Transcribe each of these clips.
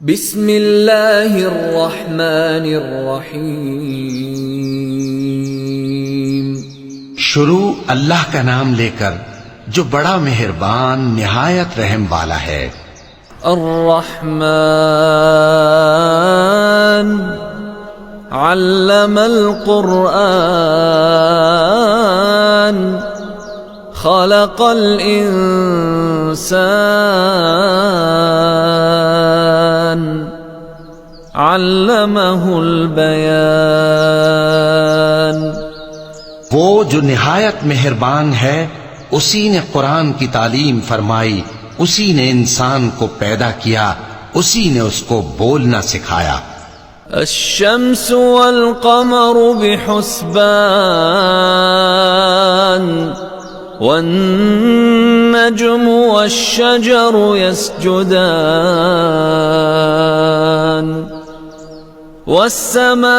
बिस्मिल्लाहिर्रहमानिर्रहीम। शुरू अल्लाह का नाम लेकर जो बड़ा मेहरबान निहायत रहम वाला है। अर्रहमान अल्लमल कुरआन खलक़ल इंसान अल्लमहुल बयान। वो जो निहायत मेहरबान है, उसी ने कुरान की तालीम फरमाई, उसी ने इंसान को पैदा किया, उसी ने उसको बोलना सिखाया। अश्शम्सु वल क़मरु बिहुस्बान वन्नज्मु वश्शजरु यस्जुदान वस्समाअ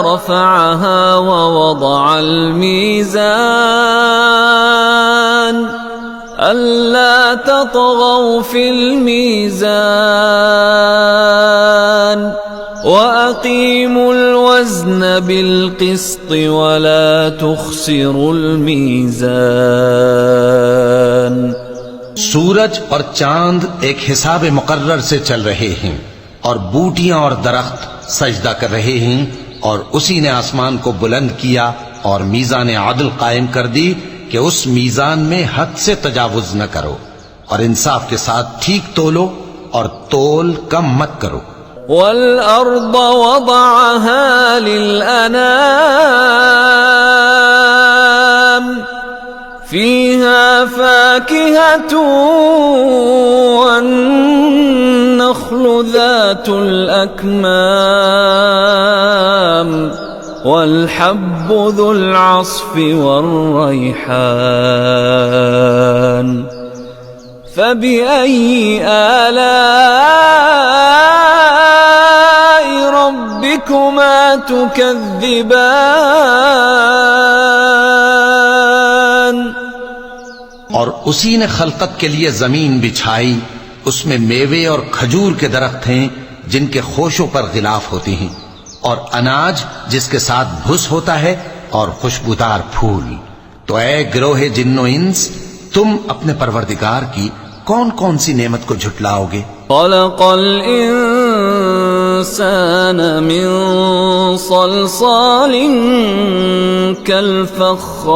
रफ़अहा ववضअल मीज़ान अल्ला ततग़ौ फ़िल मीज़ान वअक़ीमुल वज़्न बिलक़िस्ति वला तुख़सिरुल मीज़ान। सूरज और चांद एक हिसाब मुकर्रर से चल रहे हैं और बूटियां और दरख्त सजदा कर रहे हैं, और उसी ने आसमान को बुलंद किया और मीज़ान आदल कायम कर दी कि उस मीज़ान में हद से तजावुज न करो, और इंसाफ के साथ ठीक तोलो और तोल कम मत करो। वल अर्द वदअहा लिल अनाम फीहा फाकिहतु वन्नख्लु ज़ातुल अकमाम वल्हब्बु ज़ुल अस्फ़ि वर्रैहान फबिअय्यि आलाइ रब्बिकुमा तुकज़्ज़िबान। और उसी ने खलकत के लिए जमीन बिछाई, उसमें मेवे और खजूर के दरख्त हैं जिनके खोशों पर गिलाफ होती हैं, और अनाज जिसके साथ भुस होता है, और खुशबूदार फूल। तो ऐ गिरोहे जिन्नो इंस, तुम अपने परवरदिगार की कौन कौन सी नेमत को झुटलाओगे। खलक़ल इंसान मिन सलसालिन कल फ़ख़्ख़ार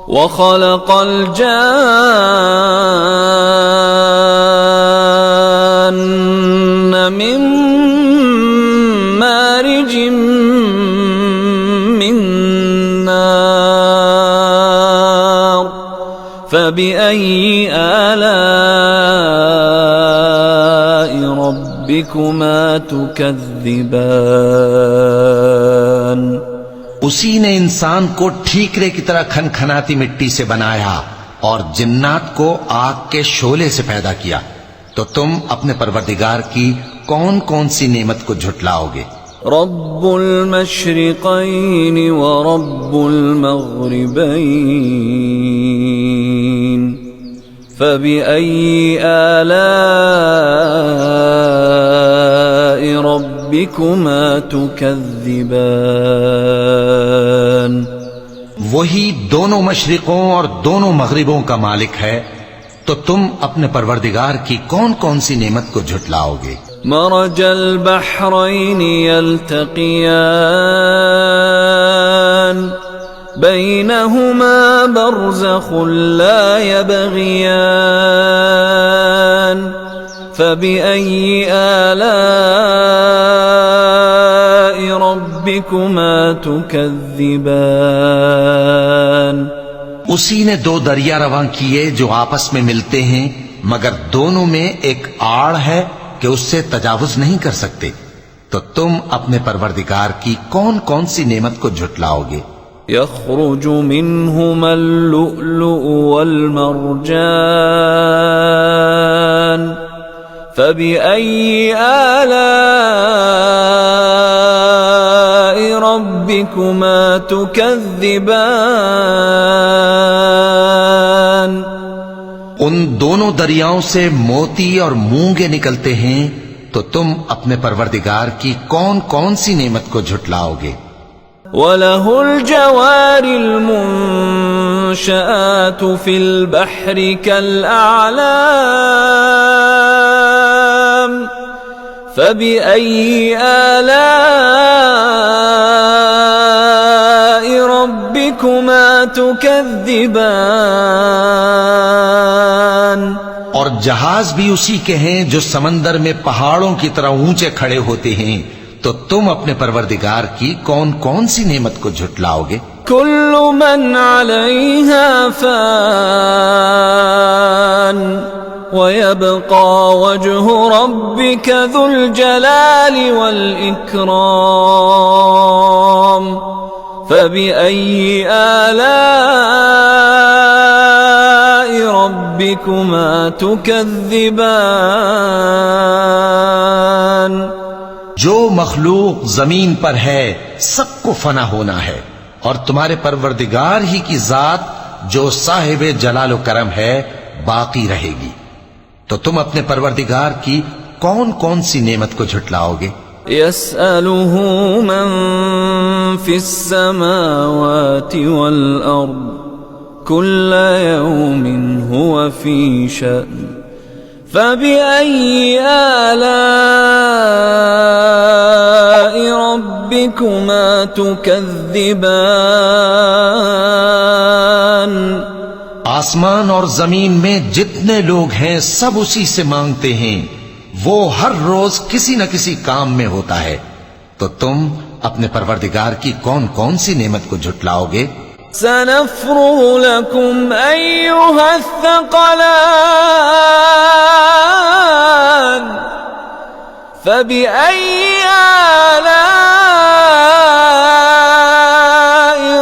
व खलक़ल जान्न मिन मारिजिम मिन नार फबिअय्यि आलाइ रब्बिकुमा तुकज़्ज़िबान। उसी ने इंसान को ठीकरे की तरह खनखनाती मिट्टी से बनाया और जिन्नात को आग के शोले से पैदा किया। तो तुम अपने परवरदिगार की कौन कौन सी नेमत को झुटलाओगे। रब्बुल मशरिक़ैन व रब्बुल मग़रिबैन फबिअय्यि आलाइ रब्बिकुमा तुकज़्ज़िबान। वही दोनों मशरिकों और दोनों मगरिबों का मालिक है, तो तुम अपने परवरदिगार की कौन कौन सी नेमत को झुटलाओगे। मरजल बहरैन यल्तक़ियान बैनहुमा बरज़ख़ुन ला यबग़ियान फबिअय्यि आलाइ रब्बिकुमा तुकज़्ज़िबान। उसी ने दो दरिया रवां किए जो आपस में मिलते हैं, मगर दोनों में एक आड़ है कि उससे तजावुज नहीं कर सकते। तो तुम अपने परवरदिगार की कौन कौन सी नेमत को झुटलाओगे। यख़्रुजु मिन्हुमल लुअ्लुअु वल मरजान फबिअय्यि आलाइ रब्बिकुमा तुकज़्ज़िबान। उन दोनों दरियाओं से मोती और मूंगे निकलते हैं, तो तुम अपने परवरदिगार की कौन कौन सी नेमत को झुटलाओगे। वलहुल जवारिल मुंशआतु फिल बहरि कल अअलाम फबिअय्यि आलाइ रब्बिकुमा तुकज़्ज़िबान। और जहाज भी उसी के हैं जो समंदर में पहाड़ों की तरह ऊंचे खड़े होते हैं, तो तुम अपने परवरदिगार की कौन कौन सी नेमत को झुटलाओगे। कुल्लु मन अलैहा फान वयबका वजहु रब्बिका ज़ुल जलाली वल इकराम फबिअय्यि आलाइ रब्बिकुमा तुकज़्ज़िबान। जो मखलूक जमीन पर है सबको फना होना है, और तुम्हारे परवरदिगार ही की जात जो साहिब जलाल करम है बाकी रहेगी। तो तुम अपने परवरदिगार की कौन कौन सी नेमत को झुटलाओगे। यसअलुहु मन फिस समावाति वल अर्द कुल्ल यौमिन हुवा फी शअन फबिअय्यि आलाइ रब्बिकुमा तुकज़्ज़िबान। आसमान और जमीन में जितने लोग हैं सब उसी से मांगते हैं, वो हर रोज किसी न किसी काम में होता है। तो तुम अपने परवरदिगार की कौन कौन सी नेमत को झुटलाओगे। सनफ़्रुग़ु लकुम अय्युहस्सक़लान फबिअय्यि आलाइ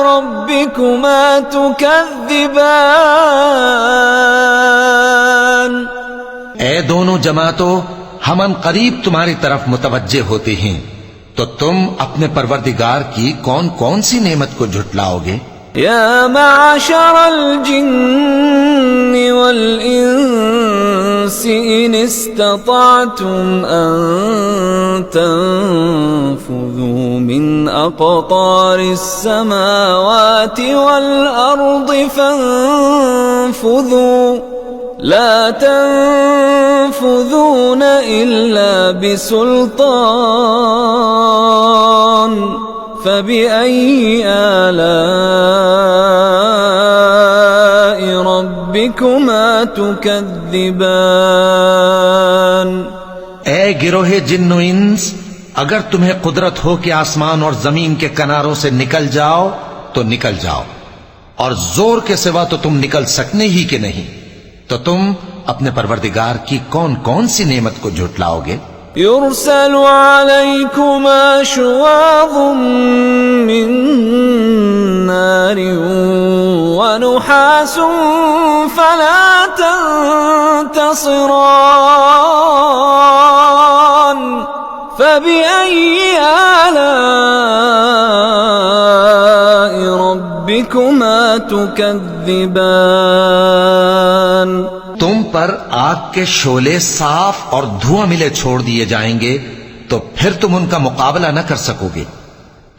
रब्बिकुमा तुकज़्ज़िबान। ए दोनों जमातों, हम करीब तुम्हारी तरफ मुतवज्जे होते हैं, तो तुम अपने परवरदिगार की कौन कौन सी नेमत को झुटलाओगे। या माशरल जिन्नि वल इंसि इन इस्तताअतुम अन तंफुज़ू मिन अक़तारिस समावाति वल अर्दि फंफुज़ू ला तंफुज़ून इल्ला बिसुल्तान फबिअय्यि आलाइ रब्बिकुमा तुकज़्ज़िबान। ए गिरोहे जिन्नो इंस, अगर तुम्हें कुदरत हो कि आसमान और जमीन के किनारों से निकल जाओ तो निकल जाओ, और जोर के सिवा तो तुम निकल सकने ही के नहीं। तो तुम अपने परवरदिगार की कौन कौन सी नेमत को झुटलाओगे। युरसलु अलैकुमा शुवाज़ुम मिन नारिन व नुहासुन फला तंतसिरान फबिअय्यि आलाइ रब्बिकुमा तुकज़्ज़िबान। तुम पर आग के शोले साफ और धुआं मिले छोड़ दिए जाएंगे, तो फिर तुम उनका मुकाबला न कर सकोगे।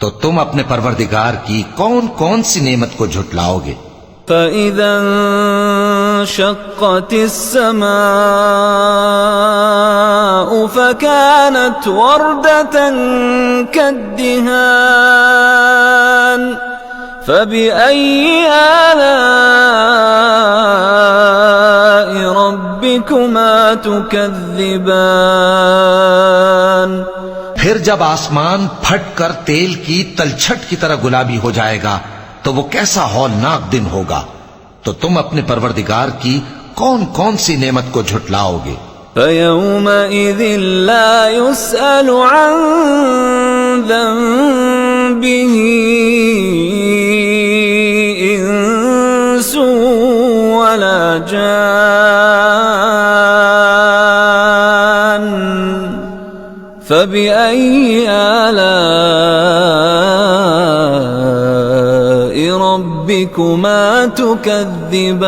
तो तुम अपने परवरदिगार की कौन कौन सी नेमत को झुटलाओगे। फ़इज़ा इंशक़्क़तिस समाउ फ़कानत वर्दतन कद्दिहान फबिअय्यि आलाइ रब्बिकुमा तुकज़्ज़िबान। फिर जब आसमान फटकर तेल की तलछट की तरह गुलाबी हो जाएगा, तो वो कैसा हौलनाक दिन होगा। तो तुम अपने परवरदिगार की कौन कौन सी नेमत को झुटलाओगे। फ़यौमइज़िन ला युस्अलु अन ज़ंबिही इंसुन वला जान फबिअय्यि आलाइ रब्बिकुमा तुकज़्ज़िबान।